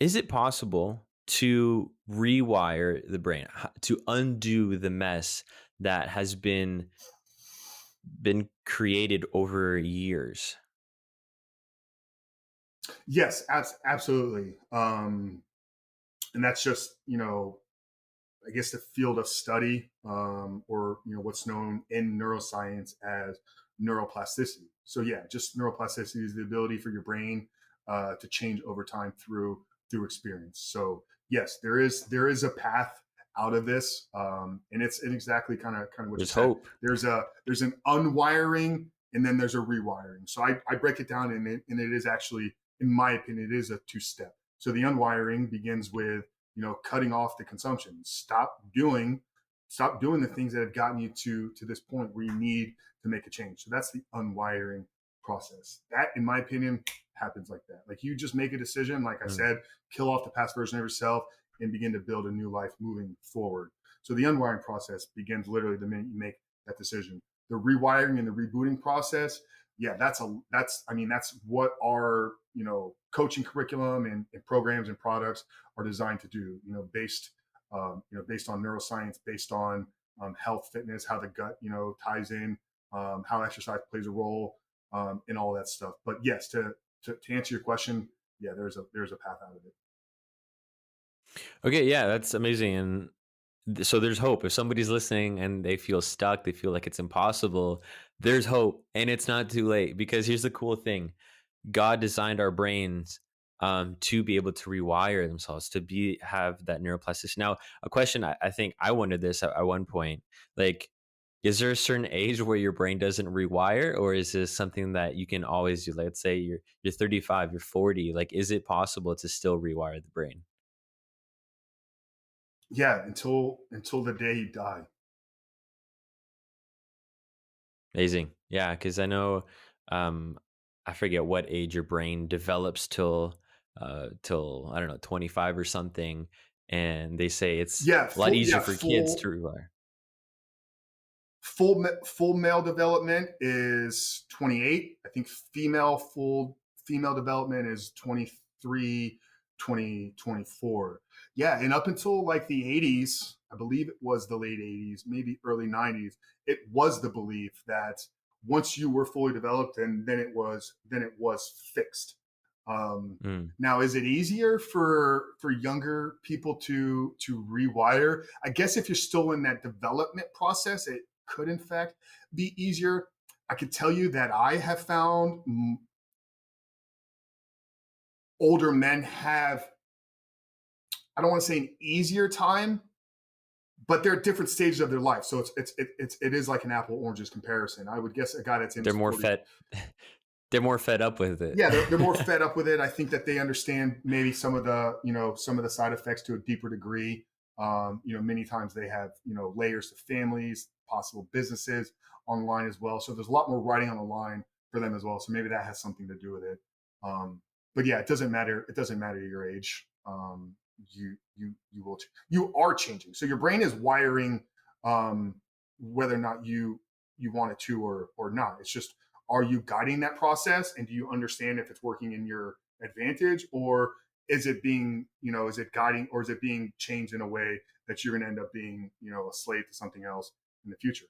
Is it possible to rewire the brain, to undo the mess that has been created over years? Yes, absolutely. And that's just, I guess the field of study, or what's known in neuroscience as neuroplasticity. So yeah, just neuroplasticity is the ability for your brain to change over time through experience. So yes, there is a path out of this, and it's exactly kind of what you There's said. hope. There's an unwiring, and then there's a rewiring. So I break it down, and it is actually, in my opinion, it is a two-step. So the unwiring begins with cutting off the consumption. Stop doing the things that have gotten you to this point where you need to make a change. So that's the unwiring process. That, in my opinion, happens like that. Like, you just make a decision, like I Mm. said, kill off the past version of yourself and begin to build a new life moving forward. So the unwiring process begins literally the minute you make that decision. The rewiring and the rebooting process, yeah, that's what our coaching curriculum and programs and products are designed to do. Based on neuroscience, based on health, fitness, how the gut ties in, how exercise plays a role, in all that stuff. But yes, to answer your question, yeah, there's a path out of it. Okay, yeah, that's amazing. And so there's hope. If somebody's listening and they feel stuck, they feel like it's impossible, there's hope and it's not too late. Because here's the cool thing: God designed our brains to be able to rewire themselves, to have that neuroplasticity. Now, a question I think I wondered this at one point, like, is there a certain age where your brain doesn't rewire, or is this something that you can always do? Like, let's say you're 35, you're 40. Like, is it possible to still rewire the brain? Yeah, until the day you die. Amazing. Yeah, because I know um I forget what age your brain develops till I don't know, 25 or something. And they say it's Yeah, a lot full easier yeah for kids to full rewire. full male development is 28. I think female development is 23, 2024. Yeah, and up until like the 80s, I believe it was the late 80s, maybe early 90s, it was the belief that once you were fully developed, and then it was fixed. Um, Mm. Now, is it easier for younger people to rewire? I guess if you're still in that development process, it could in fact be easier. I could tell you that I have found older men have, I don't want to say an easier time, but they're at different stages of their life. So it is like an apple oranges comparison. I would guess a guy that's in They're his more 40s, fed they're more fed up with it. yeah, they're more fed up with it. I think that they understand maybe some of the side effects to a deeper degree. Many times they have layers to families, possible businesses online as well. So there's a lot more writing on the line for them as well. So maybe that has something to do with it. But yeah, it doesn't matter. It doesn't matter your age. You are changing. So your brain is wiring, um, whether or not you want it to or not. It's just, are you guiding that process, and do you understand if it's working in your advantage, or is it guiding, or is it being changed in a way that you're going to end up being a slave to something else in the future?